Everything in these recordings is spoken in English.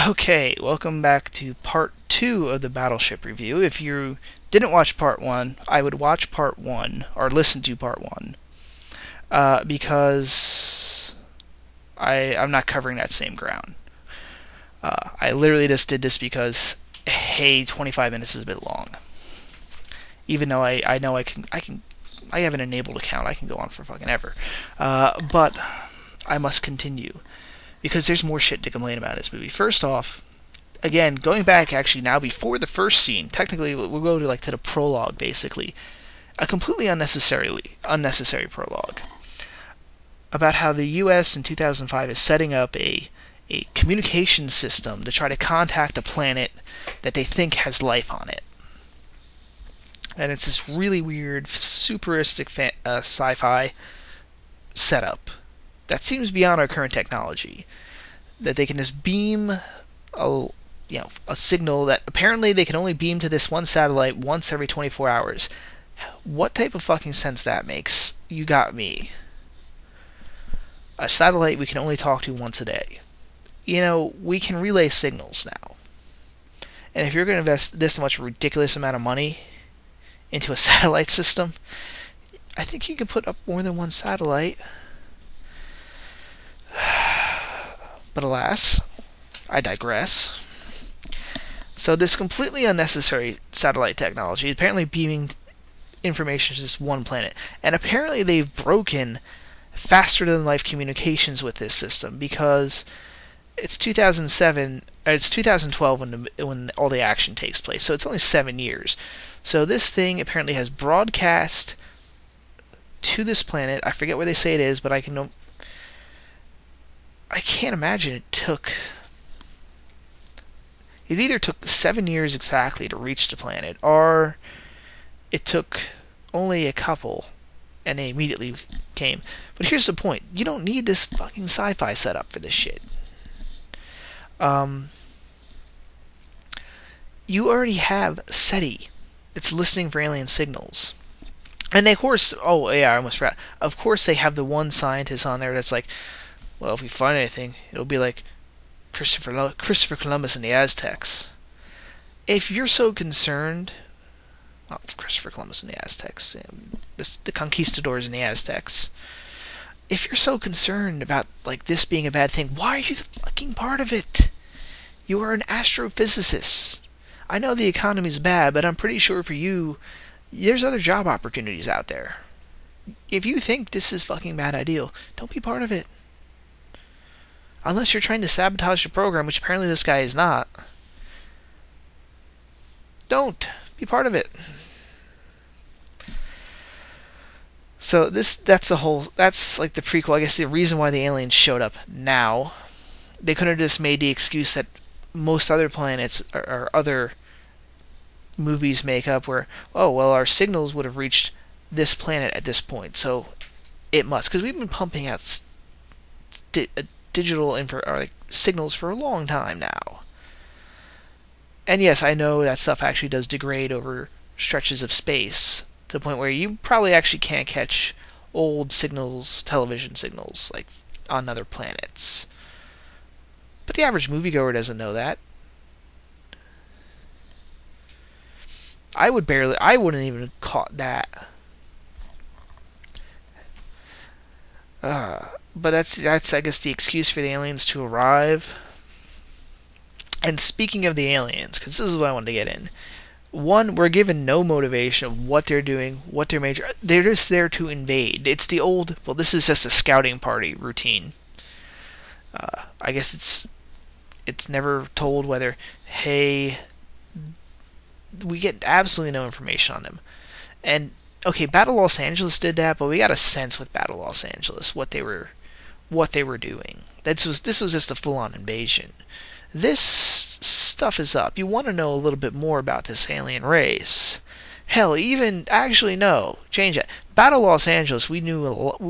Okay, welcome back to part 2 of the Battleship review. If you didn't watch part 1, I would watch part 1, or listen to part 1, because I'm not covering that same ground. I literally just did this because, hey, 25 minutes is a bit long. Even though I know I have an enabled account, I can go on for fucking ever. But I must continue, because there's more shit to complain about in this movie. First off, again, going back actually now before the first scene, technically we'll go to the prologue basically. A completely unnecessary prologue about how the US in 2005 is setting up a communication system to try to contact a planet that they think has life on it. And it's this really weird, superistic sci-fi setup that seems beyond our current technology. That they can just beam a signal that apparently they can only beam to this one satellite once every 24 hours. What type of fucking sense that makes? You got me. A satellite we can only talk to once a day. We can relay signals now. And if you're going to invest this much ridiculous amount of money into a satellite system, I think you can put up more than one satellite. But alas, I digress. So this completely unnecessary satellite technology is apparently beaming information to this one planet. And apparently they've broken faster than life communications with this system, because it's 2012 when all the action takes place. So it's only 7 years. So this thing apparently has broadcast to this planet. I forget where they say it is, but I can't imagine it either took 7 years exactly to reach the planet, or it took only a couple and they immediately came. But here's the point. You don't need this fucking sci-fi setup for this shit. You already have SETI. It's listening for alien signals. And they, of course, oh yeah, I almost forgot. Of course they have the one scientist on there that's like, well, if we find anything, it'll be like Christopher Columbus and the Aztecs. If you're so concerned, well, Christopher Columbus and the Aztecs, the conquistadors and the Aztecs. If you're so concerned about this being a bad thing, why are you the fucking part of it? You are an astrophysicist. I know the economy's bad, but I'm pretty sure for you, there's other job opportunities out there. If you think this is fucking bad idea, don't be part of it. Unless you're trying to sabotage the program, which apparently this guy is not. Don't be part of it. So that's like the prequel. I guess the reason why the aliens showed up now. They could have just made the excuse that most other planets or other movies make up, where, oh well, our signals would have reached this planet at this point, so it must, because we've been pumping out digital signals for a long time now. And yes, I know that stuff actually does degrade over stretches of space to the point where you probably actually can't catch old signals, television signals, on other planets. But the average moviegoer doesn't know that. I wouldn't even have caught that. But that's I guess the excuse for the aliens to arrive. And speaking of the aliens, because this is what I wanted to get in. One, we're given no motivation of what they're doing, what their major. They're just there to invade. It's the old, well, this is just a scouting party routine. I guess it's never told whether, hey, we get absolutely no information on them. And okay, Battle Los Angeles did that, but we got a sense with Battle Los Angeles what they were doing. This was just a full-on invasion. This stuff is up. You want to know a little bit more about this alien race. Hell, change that. Battle Los Angeles, we knew a lot.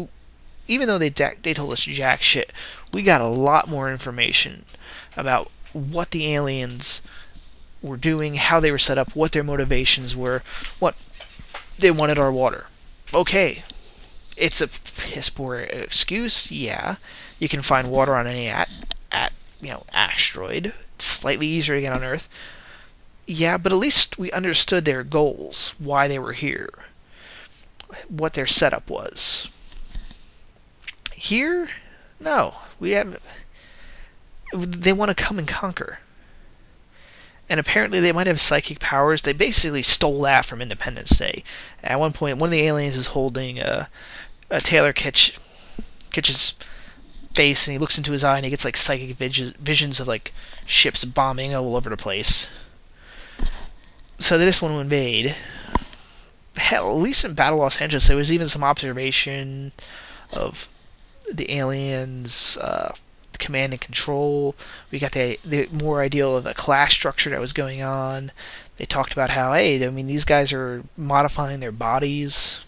Even though they told us jack shit, we got a lot more information about what the aliens were doing, how they were set up, what their motivations were, what they wanted our water. Okay, it's a piss poor excuse. Yeah, you can find water on any asteroid. It's slightly easier to get on Earth. Yeah, but at least we understood their goals, why they were here, what their setup was. Here, no. They want to come and conquer. And apparently they might have psychic powers. They basically stole that from Independence Day. At one point, one of the aliens is holding a Taylor Kitsch's face, and he looks into his eye, and he gets like psychic visions of like ships bombing all over the place. So they just want to invade. Hell, at least in Battle Los Angeles, there was even some observation of the aliens, command and control. We got the more ideal of a class structure that was going on. They talked about how, hey, I mean, these guys are modifying their bodies.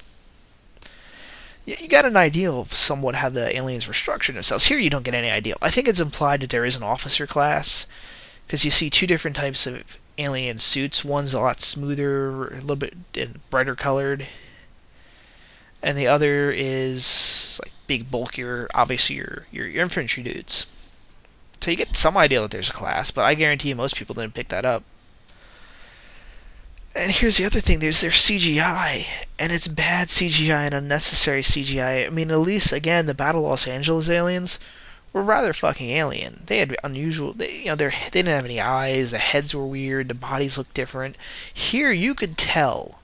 You got an idea of somewhat how the aliens were structured themselves. Here you don't get any idea. I think it's implied that there is an officer class, because you see two different types of alien suits. One's a lot smoother, a little bit brighter colored, and the other is like big, bulkier, obviously your infantry dudes. So you get some idea that there's a class, but I guarantee you most people didn't pick that up. And here's the other thing, there's their CGI, and it's bad CGI and unnecessary CGI. I mean, at least, again, the Battle Los Angeles aliens were rather fucking alien. They had unusual, they didn't have any eyes, the heads were weird, the bodies looked different. Here you could tell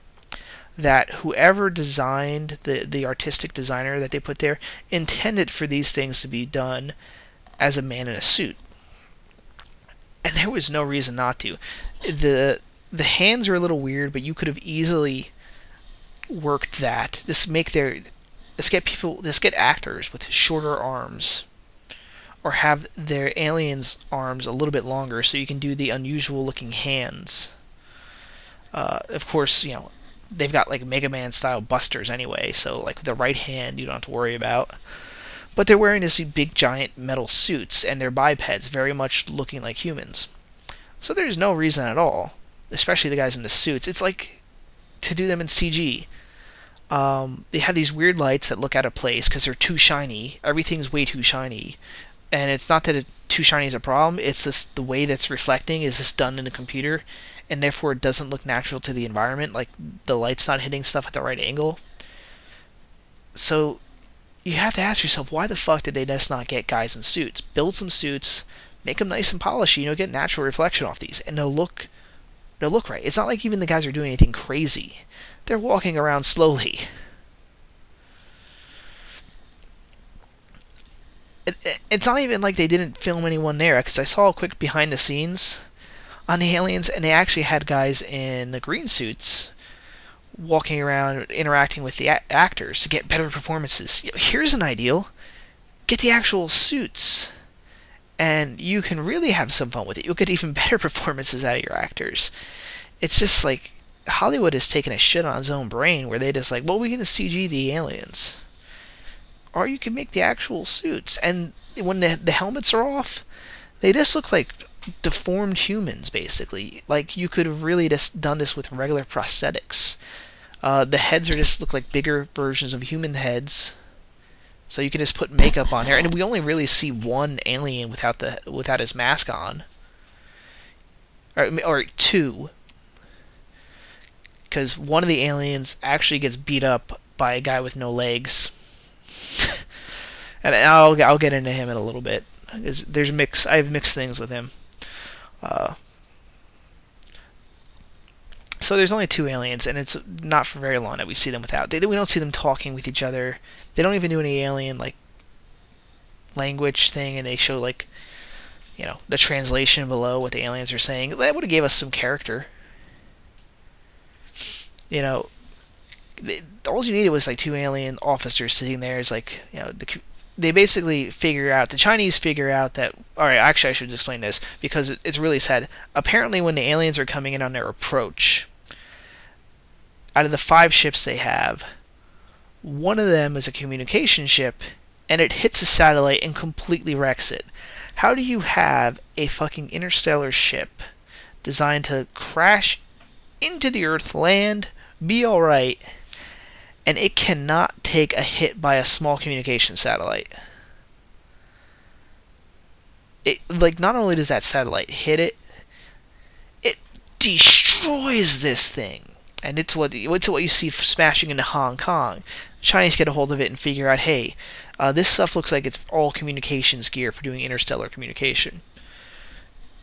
that whoever designed, the artistic designer that they put there, intended for these things to be done as a man in a suit. And there was no reason not to. The hands are a little weird, but you could have easily worked that. Let's get actors with shorter arms, or have their aliens' arms a little bit longer, so you can do the unusual looking hands. Of course, they've got like Mega Man style busters anyway, so like the right hand you don't have to worry about. But they're wearing these big giant metal suits, and their bipeds very much looking like humans. So there's no reason at all, especially the guys in the suits. It's like to do them in CG. They have these weird lights that look out of place because they're too shiny. Everything's way too shiny. And it's not that too shiny is a problem, it's just the way that's reflecting is just done in a computer, and therefore it doesn't look natural to the environment, like the light's not hitting stuff at the right angle. So you have to ask yourself, why the fuck did they just not get guys in suits? Build some suits, make them nice and polished, get natural reflection off these, and they'll look right. It's not like even the guys are doing anything crazy. They're walking around slowly. It's not even like they didn't film anyone there, because I saw a quick behind the scenes on the aliens, and they actually had guys in the green suits walking around interacting with the actors to get better performances. Here's an ideal. Get the actual suits, and you can really have some fun with it. You'll get even better performances out of your actors. It's just like Hollywood has taken a shit on its own brain, where they just like, well, we can CG the aliens. Or you can make the actual suits. And when the helmets are off, they just look like deformed humans, basically. Like, you could have really just done this with regular prosthetics. The heads look like bigger versions of human heads. So you can just put makeup on here. And we only really see one alien without his mask on. Or two. Because one of the aliens actually gets beat up by a guy with no legs. And I'll get into him in a little bit. I have mixed things with him. So there's only two aliens, and it's not for very long that we see them without. We don't see them talking with each other. They don't even do any alien like language thing, and they show like the translation below what the aliens are saying. That would have gave us some character. All you needed was like two alien officers sitting there. It's like they basically the Chinese figure out that, alright, actually I should explain this, because it's really sad. Apparently when the aliens are coming in on their approach, out of the 5 ships they have, one of them is a communication ship, and it hits a satellite and completely wrecks it. How do you have a fucking interstellar ship designed to crash into the Earth, land, be alright, and it cannot take a hit by a small communication satellite? it, like, not only does that satellite hit it, it destroys this thing. And it's what you see smashing into Hong Kong. The Chinese get a hold of it and figure out, hey, this stuff looks like it's all communications gear for doing interstellar communication.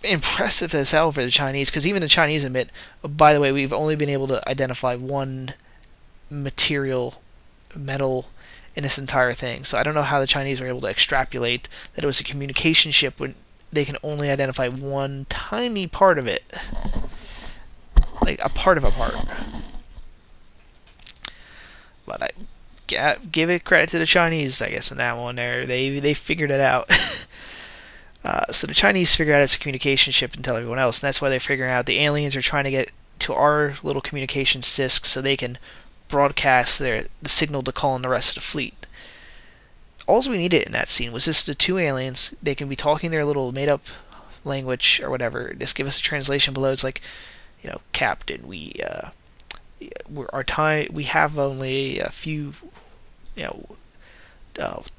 Impressive as hell for the Chinese, because even the Chinese admit, oh, by the way, we've only been able to identify one metal in this entire thing. So I don't know how the Chinese were able to extrapolate that it was a communication ship when they can only identify one tiny part of it. Like a part of a part. But I give it credit to the Chinese, I guess, in that one there. They figured it out. So the Chinese figured out it's a communication ship and tell everyone else, and that's why they're figuring out the aliens are trying to get to our little communications disc so they can broadcast the signal to call in the rest of the fleet. All we needed in that scene was just the two aliens. They can be talking their little made-up language or whatever. Just give us a translation below. It's like, Captain, we have only a few,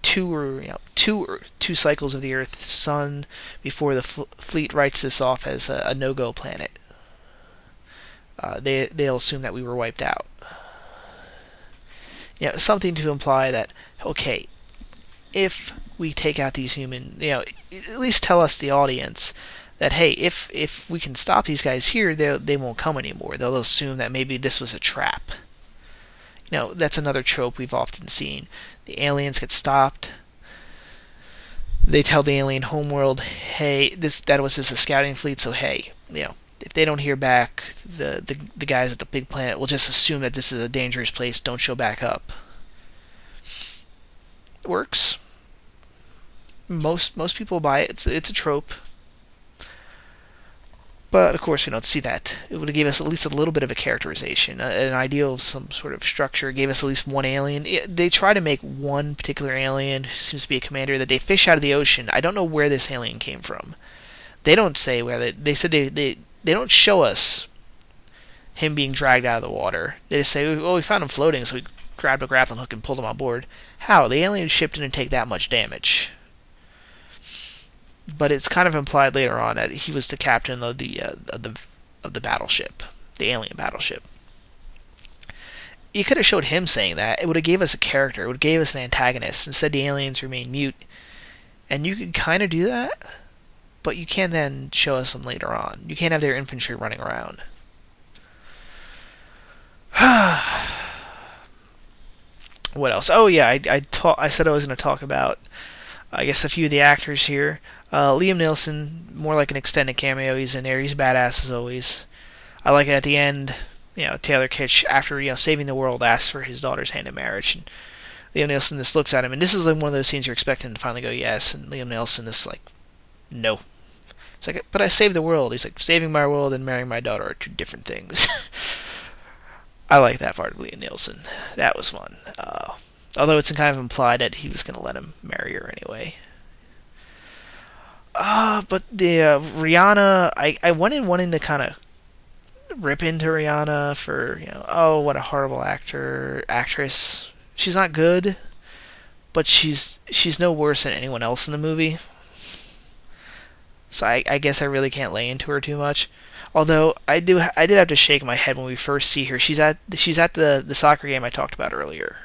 two cycles of the Earth's sun before the fleet writes this off as a no-go planet. They'll assume that we were wiped out. Something to imply that, okay, if we take out these humans, at least tell us, the audience, that, hey, if we can stop these guys here, they won't come anymore. They'll assume that maybe this was a trap. That's another trope we've often seen. The aliens get stopped. They tell the alien homeworld, hey, that was just a scouting fleet, so hey, if they don't hear back, the guys at the big planet will just assume that this is a dangerous place, don't show back up. It works. Most people buy it. It's a trope. But, of course, we don't see that. It would have gave us at least a little bit of a characterization, an idea of some sort of structure. It gave us at least one alien. They try to make one particular alien, who seems to be a commander, that they fish out of the ocean. I don't know where this alien came from. They don't say where they said they don't show us him being dragged out of the water. They just say, oh, we found him floating, so we grabbed a grappling hook and pulled him on board. How? The alien ship didn't take that much damage. But it's kind of implied later on that he was the captain of the battleship, the alien battleship. You could have showed him saying that. It would have gave us a character. It would have gave us an antagonist. Instead, the aliens remain mute. And you could kind of do that, but you can't then show us them later on. You can't have their infantry running around. What else? Oh yeah, I said I was going to talk about, I guess, a few of the actors here. Liam Neeson, more like an extended cameo. He's in there. He's badass as always. I like it at the end. Taylor Kitsch, after saving the world, asks for his daughter's hand in marriage, and Liam Neeson just looks at him, and this is like one of those scenes you're expecting to finally go yes, and Liam Neeson is like, no. It's like, but I saved the world. He's like, saving my world and marrying my daughter are two different things. I like that part of Liam Neeson. That was fun. Although it's kind of implied that he was going to let him marry her anyway. But the Rihanna, I went in wanting to kind of rip into Rihanna for, oh, what a horrible actress. She's not good, but she's no worse than anyone else in the movie. So I guess I really can't lay into her too much. Although I did have to shake my head when we first see her. She's at the soccer game I talked about earlier.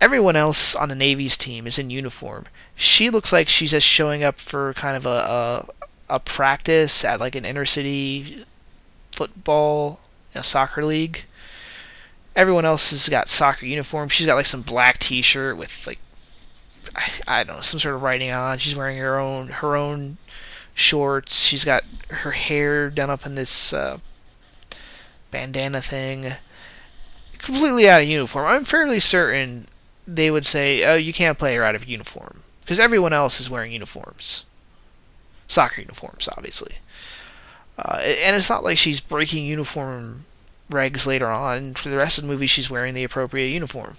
Everyone else on the Navy's team is in uniform. She looks like she's just showing up for kind of a practice at like an inner city football, soccer league. Everyone else has got soccer uniforms. She's got like some black T-shirt with like I don't know, some sort of writing on. She's wearing her own shorts. She's got her hair done up in this bandana thing. Completely out of uniform. I'm fairly certain they would say, oh, you can't play her out of uniform. Because everyone else is wearing uniforms. Soccer uniforms, obviously. And it's not like she's breaking uniform regs later on. For the rest of the movie, she's wearing the appropriate uniform.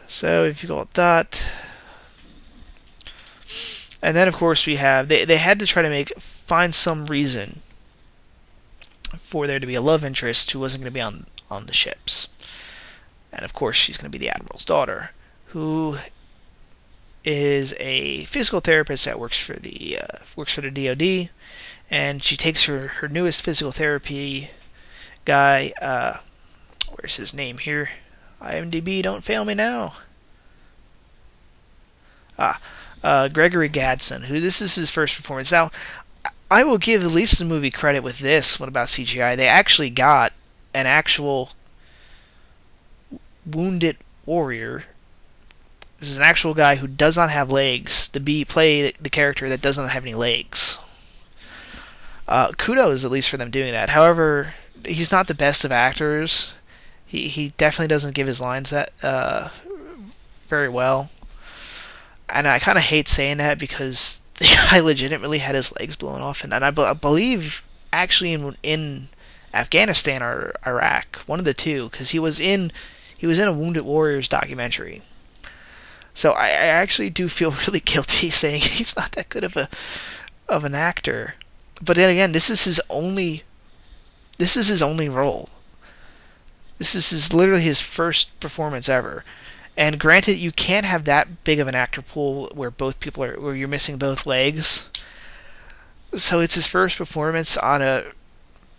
So, if you go with that. And then, of course, we have... They had to try to find some reason for there to be a love interest who wasn't going to be on the ships. And, of course, she's going to be the Admiral's daughter, who is a physical therapist that works for the DoD, and she takes her newest physical therapy guy. Where's his name here? IMDb, don't fail me now. Gregory Gadson, who this is his first performance. Now, I will give at least the movie credit with this. What about CGI? They actually got an actual wounded warrior. This is an actual guy who does not have legs to play the character that does not have any legs. Kudos at least for them doing that. However, he's not the best of actors. He definitely doesn't give his lines that very well. And I kind of hate saying that because the guy legitimately had his legs blown off, and I believe actually in Afghanistan or Iraq, one of the two, because he was in a Wounded Warriors documentary. So I actually do feel really guilty saying he's not that good of an actor. But then again, this is his only role. This is literally his first performance ever. And granted, you can't have that big of an actor pool where where you're missing both legs. So it's his first performance on a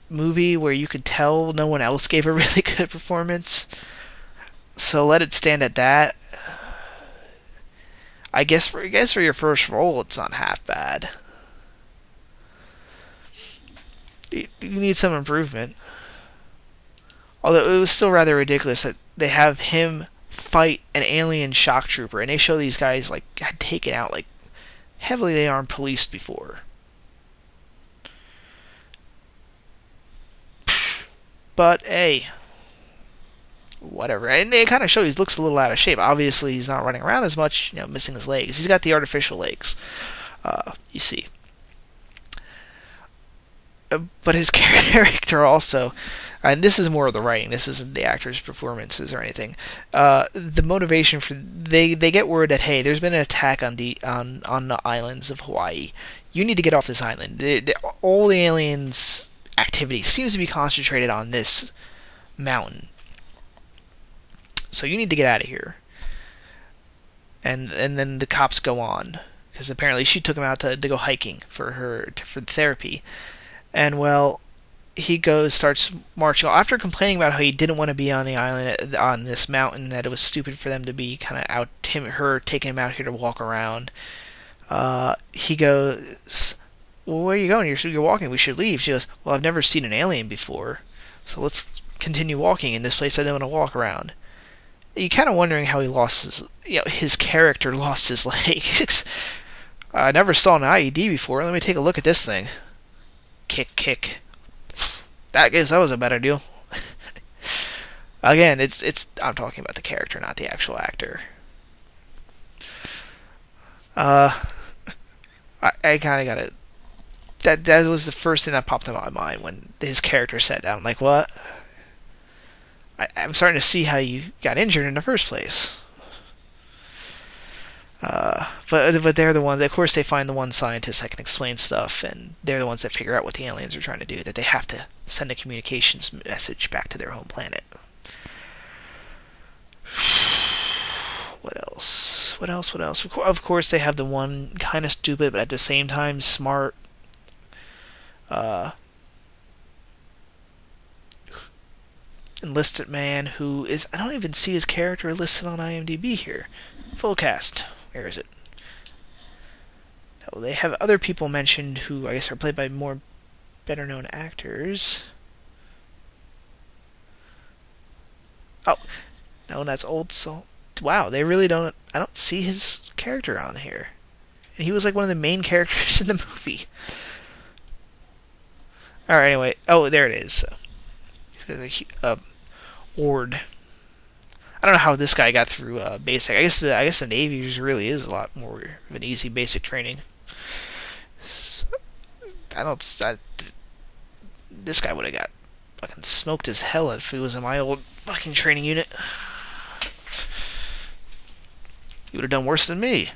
movie where you could tell no one else gave a really good performance. So let it stand at that. I guess for your first role, it's not half bad. You need some improvement. Although it was still rather ridiculous that they have him fight an alien shock trooper, and they show these guys like had taken out like heavily armed police before. But hey, whatever. And they kind of show he looks a little out of shape. Obviously, he's not running around as much, missing his legs. He's got the artificial legs, you see. But his character also, and this is more of the writing. This isn't the actor's performances or anything. The motivation for they get word that hey, there's been an attack on the islands of Hawaii. You need to get off this island. All the aliens' activity seems to be concentrated on this mountain. So you need to get out of here. And then the cops go on because apparently she took him out to go hiking for therapy. And well, he starts marching after complaining about how he didn't want to be on the island on this mountain, that it was stupid for them to be kind of out her taking him out here to walk around. He goes, well, where are you going? You're walking. We should leave. She goes, well, I've never seen an alien before, so let's continue walking in this place I don't want to walk around. You're kind of wondering how he lost his character lost his legs. I never saw an IED before. Let me take a look at this thing. Kick. I guess that was a better deal. Again, I'm talking about the character, not the actual actor. I kind of got it. That was the first thing that popped in my mind when his character sat down. I'm like, what? I'm starting to see how you got injured in the first place. But they're the ones, of course they find the one scientist that can explain stuff, and they're the ones that figure out what the aliens are trying to do, that they have to send a communications message back to their home planet. What else? Of course they have the one kind of stupid, but at the same time smart, enlisted man who is, I don't even see his character listed on IMDb here. Full cast. Where is it? Oh, they have other people mentioned who I guess are played by more better known actors. Oh, no, that's Old Salt. Wow, they really don't. I don't see his character on here. And he was like one of the main characters in the movie. Alright, anyway. Oh, there it is. Ord. I don't know how this guy got through basic. I guess the Navy really is a lot more of an easy basic training. This guy would have got fucking smoked as hell if he was in my old fucking training unit. He would have done worse than me.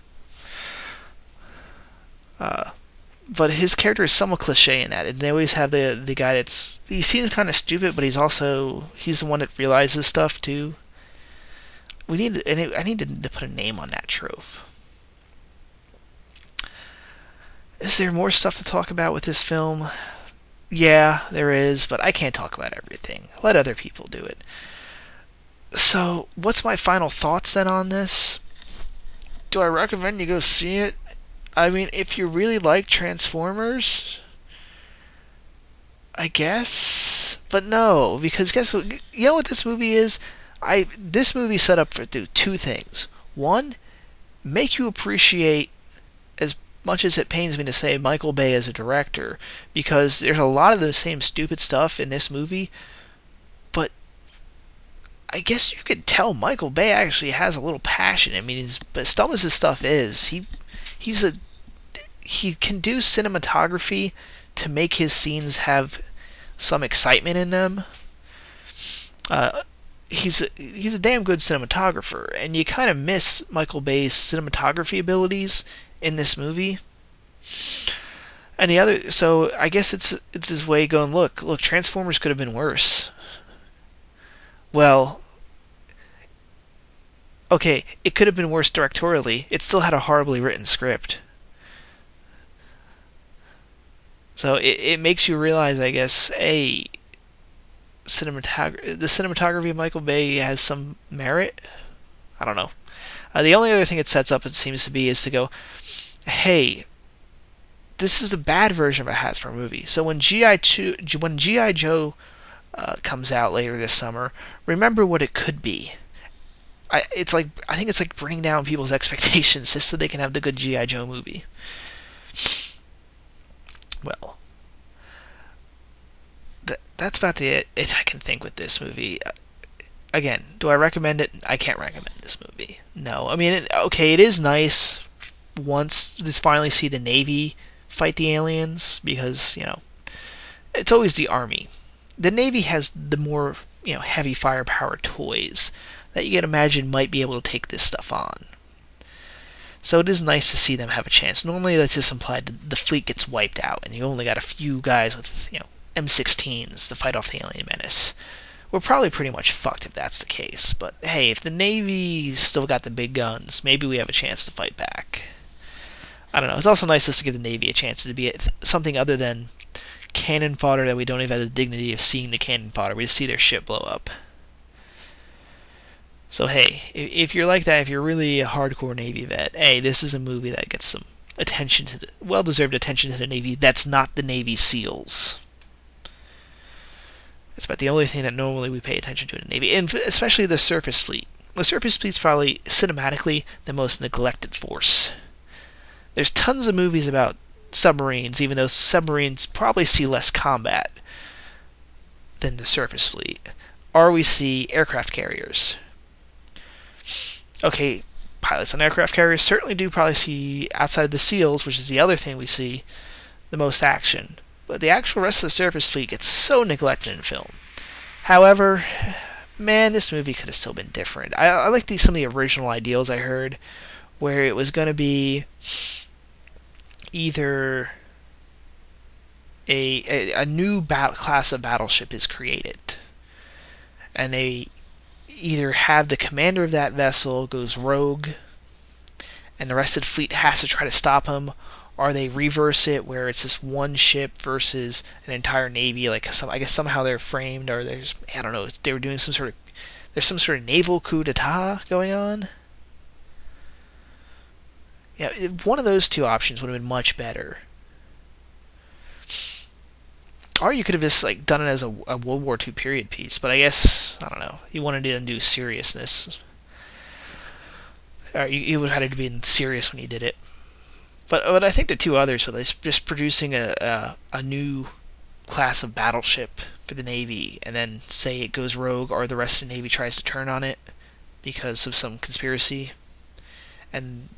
But his character is somewhat cliche in that, and they always have the guy he seems kind of stupid, but he's the one that realizes stuff too. I need to put a name on that trope. Is there more stuff to talk about with this film? Yeah, there is, but I can't talk about everything. Let other people do it. So, what's my final thoughts then on this? Do I recommend you go see it? I mean, if you really like Transformers, I guess. But no, because guess what? You know what this movie is? This movie set up for do two things. One, make you appreciate, as much as it pains me to say, Michael Bay as a director, because there's a lot of the same stupid stuff in this movie, but I guess you could tell Michael Bay actually has a little passion. I mean, as dumb as his stuff is, he can do cinematography to make his scenes have some excitement in them. He's a damn good cinematographer, and you kind of miss Michael Bay's cinematography abilities in this movie. And the other, so I guess it's his way going, look, Transformers could have been worse. Well, okay, it could have been worse directorially. It still had a horribly written script. So it makes you realize, I guess, the cinematography of Michael Bay has some merit. I don't know. The only other thing it sets up, it seems to be, is to go, hey, this is a bad version of a Hasbro movie. So when G.I. Joe comes out later this summer, remember what it could be. I think it's like bringing down people's expectations just so they can have the good G.I. Joe movie. Well, that's about it I can think with this movie. Again, do I recommend it? I can't recommend this movie. No. I mean, okay, it is nice once to finally see the Navy fight the aliens, because, it's always the Army. The Navy has the more, heavy firepower toys that you can imagine might be able to take this stuff on. So it is nice to see them have a chance. Normally that's just implied the fleet gets wiped out, and you only got a few guys with, M16s to fight off the alien menace. We're probably pretty much fucked if that's the case. But hey, if the Navy still got the big guns, maybe we have a chance to fight back. I don't know. It's also nice just to give the Navy a chance to be something other than cannon fodder that we don't even have the dignity of seeing the cannon fodder. We just see their ship blow up. So hey, if you're like that, if you're really a hardcore Navy vet, hey, this is a movie that gets some attention well-deserved attention to the Navy. That's not the Navy SEALs. It's about the only thing that normally we pay attention to in the Navy, and especially the surface fleet. The surface fleet's probably cinematically the most neglected force. There's tons of movies about submarines, even though submarines probably see less combat than the surface fleet. Or we see aircraft carriers. Okay, pilots on aircraft carriers certainly do probably see, outside of the SEALs, which is the other thing we see, the most action. But the actual rest of the surface fleet gets so neglected in film. However, man, this movie could have still been different. I like some of the original ideals I heard, where it was going to be either a new class of battleship is created, and they either have the commander of that vessel goes rogue, and the rest of the fleet has to try to stop him, or they reverse it where it's this one ship versus an entire navy. Like I guess somehow they're framed, or I don't know. They were doing there's some sort of naval coup d'état going on. Yeah, one of those two options would have been much better. Or you could have just done it as a World War II period piece, but I guess, I don't know, you wanted to undo seriousness. Or you would have had to be serious when you did it. But I think the two others were just producing a new class of battleship for the Navy, and then say it goes rogue, or the rest of the Navy tries to turn on it because of some conspiracy. And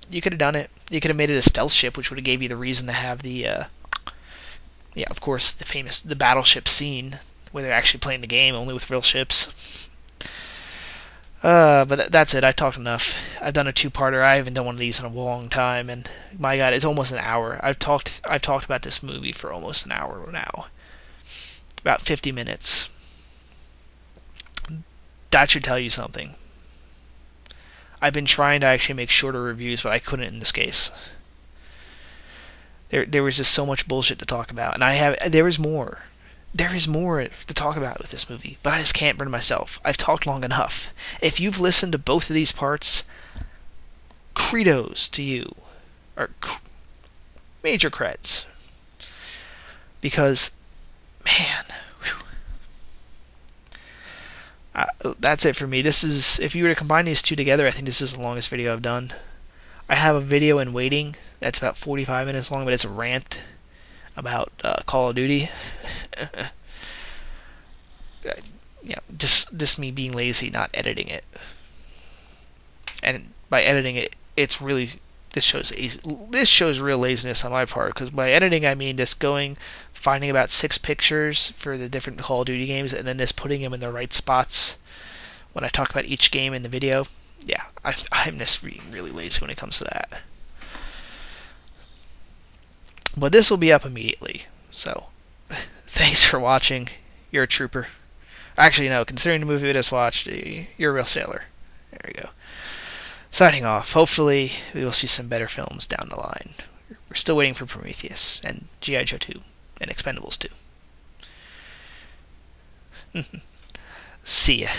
you could have done it. You could have made it a stealth ship, which would have gave you the reason to have the of course, the battleship scene where they're actually playing the game only with real ships. But that's it. I talked enough. I've done a two-parter. I haven't done one of these in a long time, and my God, it's almost an hour. I've talked about this movie for almost an hour now. About 50 minutes. That should tell you something. I've been trying to actually make shorter reviews, but I couldn't in this case. There was just so much bullshit to talk about, and there is more. There is more to talk about with this movie, but I just can't bring myself. I've talked long enough. If you've listened to both of these parts, credos to you, or major creds, because, man, that's it for me. This is, if you were to combine these two together, I think this is the longest video I've done. I have a video in waiting that's about 45 minutes long, but it's a rant about Call of Duty. Just me being lazy, not editing it. And by editing it, it's really, this shows real laziness on my part, because by editing I mean just finding about 6 pictures for the different Call of Duty games, and then just putting them in the right spots when I talk about each game in the video. Yeah, I'm just really lazy when it comes to that. But this will be up immediately, so thanks for watching. You're a trooper. Actually, no, considering the movie we just watched, you're a real sailor. There we go. Signing off. Hopefully, we will see some better films down the line. We're still waiting for Prometheus, and G.I. Joe 2, and Expendables 2. See ya.